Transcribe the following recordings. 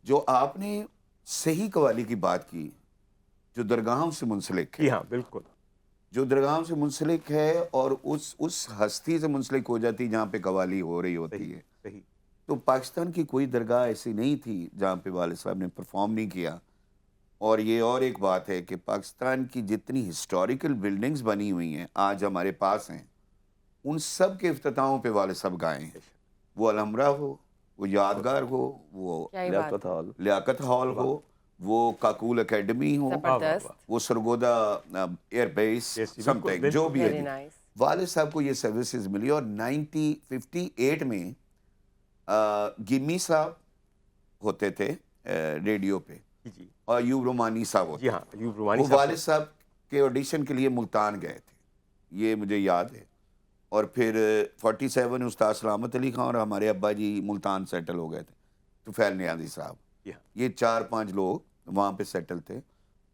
جو آپ نے صحیح قوالی کی بات کی جو درگاہوں سے منسلک ہے، جی ہاں بالکل، جو درگاہوں سے منسلک ہے اور اس ہستی سے منسلک ہو جاتی جہاں پہ قوالی ہو رہی صحیح ہوتی ہے. صحیح، تو پاکستان کی کوئی درگاہ ایسی نہیں تھی جہاں پہ والد صاحب نے پرفارم نہیں کیا. اور یہ اور ایک بات ہے کہ پاکستان کی جتنی ہسٹوریکل بلڈنگز بنی ہوئی ہیں آج ہمارے پاس ہیں، ان سب کے افتتاحوں پہ والد صاحب گائے ہیں. بے شک، وہ الحمرہ ہو، وہ یادگار ہو، وہ کیا ہی بات لیاقت ہے. حال. لیاقت ہال ہو، وہ کاکول اکیڈمی ہو، واہ واہ زبردست. واہ، وہ سرگودا ایئر بیس، Yes, جی، سم بالکل، تھنگ جو بالکل. بھی ہے ویری جی. نائس. والد صاحب کو یہ سروسز ملی اور 1958 میں گمی صاحب ہوتے تھے ریڈیو پہ جی جی اور ایوب رومانی صاحب ہوتے جی ہاں، تھے. ایوب رومانی وہ صاحب والد صاحب کے آڈیشن کے لیے ملتان گئے تھے، یہ مجھے یاد ہے. اور پھر 47 استاد سلامت علی خان اور ہمارے ابا جی ملتان سیٹل ہو گئے تھے، طفیل نیازی صاحب، جی ہاں، یہ 4-5 لوگ وہاں پہ سیٹل تھے.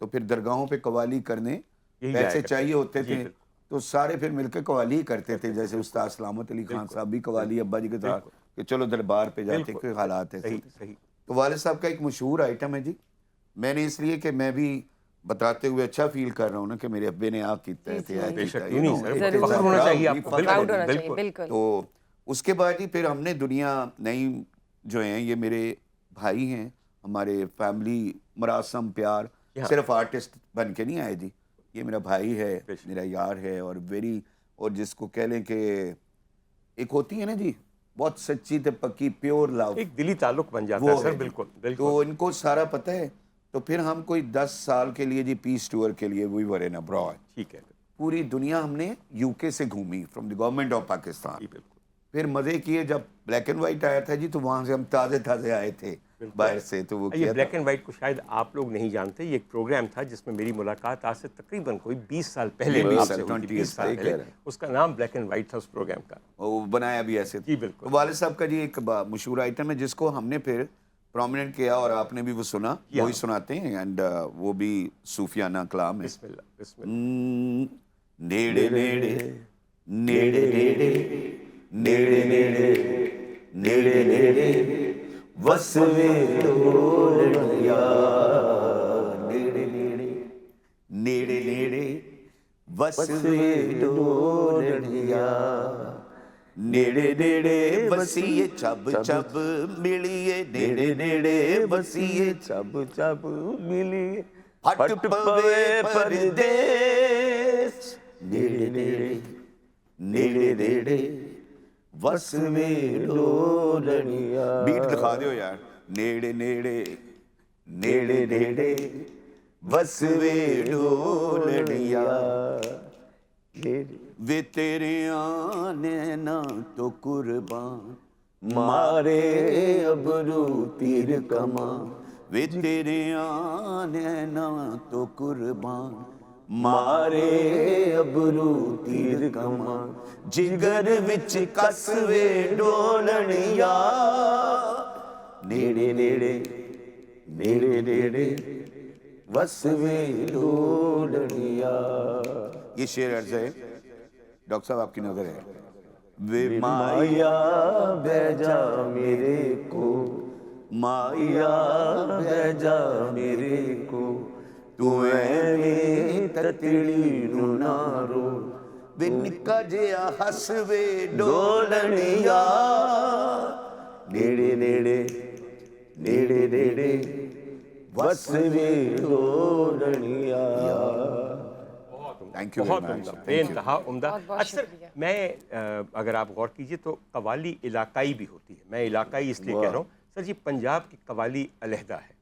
تو پھر درگاہوں پہ قوالی کرنے یہی پیسے جایا کرتے چاہیے تھے. ہوتے جی تھے، بالکل تو سارے پھر مل کے قوالی ہی کرتے تھے. جیسے بالکل، استاد سلامت علی خان بالکل، صاحب بھی قوالی ابا جی کے ساتھ بالکل کہ چلو دربار پہ جاتے، بالکل، کوئی حالات ایسے صحیح تھے. صحیح، تو والد صاحب کا ایک مشہور آئٹم ہے جی، میں نے اس لیے کہ میں بھی بتاتے ہوئے اچھا فیل کر رہا ہوں نا کہ میرے ابے نے آپ کیتا ہے جی، تھے بے کیتا شک ہے، کیوں نہیں سر، ضرور. فخر ہونا چاہیے آپ کو، فخر ہے بالکل پراؤڈ ہونا چاہیے. بالکل، بالکل. تو اس کے بعد ہی پھر ہم نے دنیا نئی جو ہیں، یہ میرے بھائی ہیں، ہمارے فیملی مراسم پیار جی ہاں، صرف آرٹسٹ بن کے نہیں آئے جی. یہ میرا بھائی ہے، بے شک. میرا یار ہے، اور اور جس کو کہہ لیں کہ ایک ہوتی ہے نا جی بہت سچی تے پکی پیور لو، ایک دلی تعلق بن جاتا ہے وہ سر، ہے جی. بالکل تو بالکل، ان کو سارا پتہ ہے. تو پھر ہم کوئی 10 سال کے لیے جی پیس ٹور کے لیے وی ور ان ابراڈ، ٹھیک ہے، پوری دنیا ہم نے یو کے سے گھومی from the government of Pakistan. جی بالکل پھر مزے کیے جب بلیک اینڈ وائٹ آیا تھا جی، تو وہاں سے ہم تازے آئے تھے بالکل. باہر سے. تو وہ یہ کیا بلیک تھا اینڈ وائٹ کو شاید آپ لوگ نہیں جانتے، یہ ایک پروگرام تھا جس میں میری ملاقات آج سے تقریباً کوئی 20 سال پہلے جی، 20 آپ سے سال، ہوئی تھی، 20 20 سال صحیح پہلے. کہہ رہے ہیں. اس کا نام بلیک اینڈ وائٹ تھا اس پروگرام کا. وہ بنایا بھی ایسے جی تھا. بالکل. تو والد صاحب کا جی ایک مشہور آئٹم ہے جس کو ہم نے پھر پرومیننٹ کیا اور آپ نے بھی وہ سنا، جی وہی ہاں. سناتے ہیں. اینڈ وہ بھی صوفیانہ کلام ہے. بسم اللہ بسم اللہ. نیڑے نیڑے نیڑے نیڑے نیڑے نیڑے نیڑے نیڑے وسوے ڈولڑیا، نیڑے نیڑے نیڑے نیڑے وسوے ڈولڑیا، نیڑے نیڑے وسیع چب چب ملیے، نیڑے نیڑے وسیع چب چب ملی ہٹ پوے پردیس، نیڑے نیڑے نیڑے نیڑے وسوے ڈولڑیا. بیٹ دکھا دیو یار. نیڑے نیڑے نیڑے نیڑے وسوے ڈولڑیا، وے تیرے آنے نا تو قربان مارے ابرو تیر کمان، وے تیرے آنے نا تو قربان مارے ابرو تیر کمان، جگر وچ کسوے ڈولڑیا، نیڑے نیڑے نیڑے نیڑے وسوے ڈولڑیا. یہ شعر عرض ہے ڈاکٹر صاحب، آپ کی نظر ہے. وے مایا بھیجا میرے کو، مایا بھیجا میرے کو، تو ایویں تتڑی نو نہ رو، وے نکا جیا ہسوے ڈولڑیا، نیڑے نیڑے نیڑے نیڑے وسوے ڈولڑیا. تھینک یو ویری بہت مچ. عمدہ، بے انتہا عمدہ. بہت بہت اچھا سر، شکریہ. میں اگر آپ غور کیجئے تو قوالی علاقائی بھی ہوتی ہے. میں علاقائی اس لیے کہہ رہا ہوں سر، جی پنجاب کی قوالی علیحدہ ہے،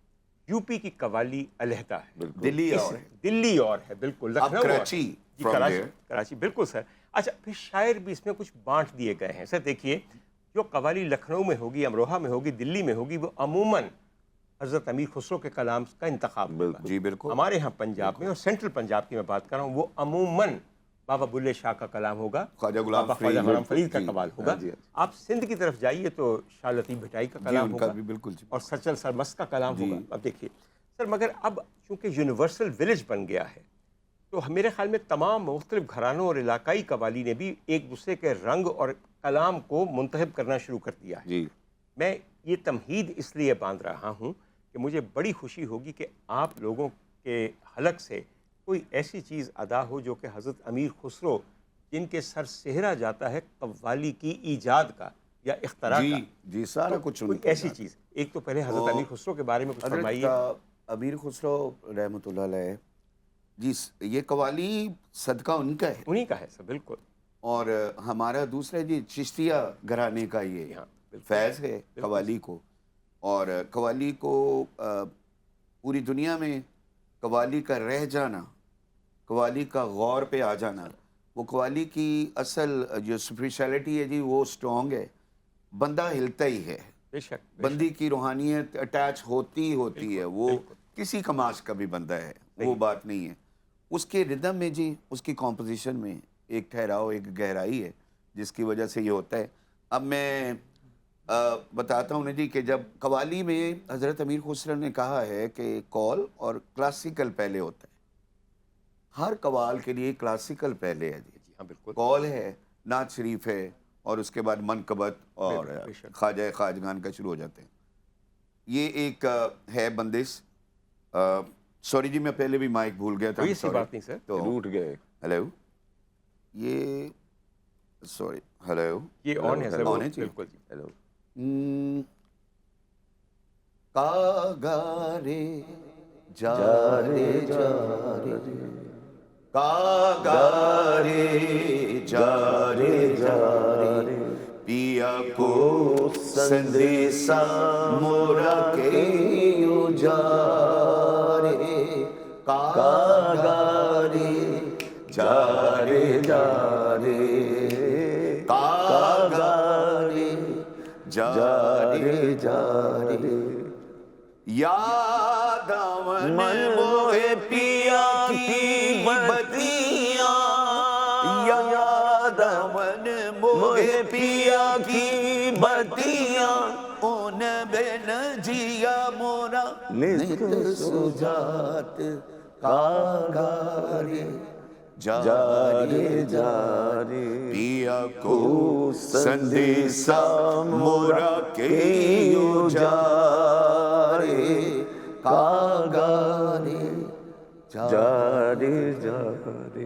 یو پی کی قوالی علیحدہ ہے، دلی اور ہے، دلی اور ہے، بالکل اب لکھنؤ اور ہے. کراچی جی from کراچی، there. کراچی بالکل سر. اچھا پھر شاعر بھی اس میں کچھ بانٹ دیے گئے ہیں. سر دیکھیے، جو قوالی لکھنؤ میں ہوگی، امروہہ میں ہوگی، دلی میں ہوگی، وہ عموماً حضرت امیر خسرو کے کلام کا انتخاب ہوگا. جی بالکل. ہمارے ہاں پنجاب میں اور سینٹرل پنجاب کی میں بات کر رہا ہوں، وہ عموماً بابا بلے شاہ کا کلام ہوگا، خواجہ غلام بابا خواجہ غلام فرید فرید کا جی. قوال ہوگا. آپ سندھ کی طرف جائیے تو شاہ لطیف بھٹائی کا جی کلام ان کا ہوگا بھی بالکل جی. اور سچل سرمست کا کلام جی. ہوگا. اب دیکھیے سر، مگر اب چونکہ یونیورسل ولیج بن گیا ہے، تو میرے خیال میں تمام مختلف گھرانوں اور علاقائی قوالی نے بھی ایک دوسرے کے رنگ اور کلام کو منتخب کرنا شروع کر دیا ہے. جی میں یہ تمہید اس لیے باندھ رہا ہوں کہ مجھے بڑی خوشی ہوگی کہ آپ لوگوں کے حلق سے کوئی ایسی چیز ادا ہو جو کہ حضرت امیر خسرو جن کے سر سہرا جاتا ہے قوالی کی ایجاد کا یا اختراع جی کا، جی سارا کچھ ان کوئی کا ایسی یاد۔ چیز، ایک تو پہلے حضرت امیر خسرو کے بارے میں کچھ حضرت فرمائیے۔ امیر خسرو رحمۃ اللہ علیہ جی یہ قوالی صدقہ ان کا ہے، انہی کا ہے سر، بالکل۔ اور ہمارا دوسرا جی چشتیہ گھرانے کا یہ ہاں بالکل فیض ہے قوالی کو، اور قوالی کو پوری دنیا میں قوالی کا رہ جانا، قوالی کا غور پہ آ جانا، وہ قوالی کی اصل جو اسپیشلٹی ہے جی وہ اسٹرانگ ہے، بندہ ہلتا ہی ہے، بے شک، بے بندی کی روحانیت اٹیچ ہوتی ہوتی ہے، وہ بالکل۔ کسی کماش کا بھی بندہ ہے، وہ صحیح۔ بات نہیں ہے۔ اس کے ردم میں جی اس کی کمپوزیشن میں ایک ٹھہراؤ، ایک گہرائی ہے جس کی وجہ سے یہ ہوتا ہے۔ اب میں بتاتا ہوں جی کہ جب قوالی میں حضرت امیر خسرو نے کہا ہے کہ قول اور کلاسیکل پہلے ہوتا ہے، ہر قوال کے لیے کلاسیکل پہلے ہے جی، جی ہاں بالکل، قول ہے، نعت شریف ہے، اور اس کے بعد منقبت اور بے شک۔ خواجہ خواجگان کا شروع ہو جاتے ہیں۔ یہ ایک ہے بندش۔ سوری جی میں پہلے بھی مائک بھول گیا تھا، کوئی ایسی بات نہیں سر۔ تو روٹ گئے۔ ہیلو، یہ سوری، ہیلو یہ آن ہے سر، آن ہے جی، بالکل جی۔ ہیلو۔ کاگارے جا رے جا رے، کاگارے جا رے جا رے، پیا کو سندیسا مورا کے یو جا رے، کاگارے جا رے جا رے، کاگارے جا رے جا رے، یاد آون موہے پیا کی بتیاں، یاد آون موہے پیا کی بتیاں، اون بن جیا مورا نت سجات، کاگارے جا رے جا رے، پیا کو سندیسا مورا کے یو جا رے، کاگارے جا جا رے جا رے۔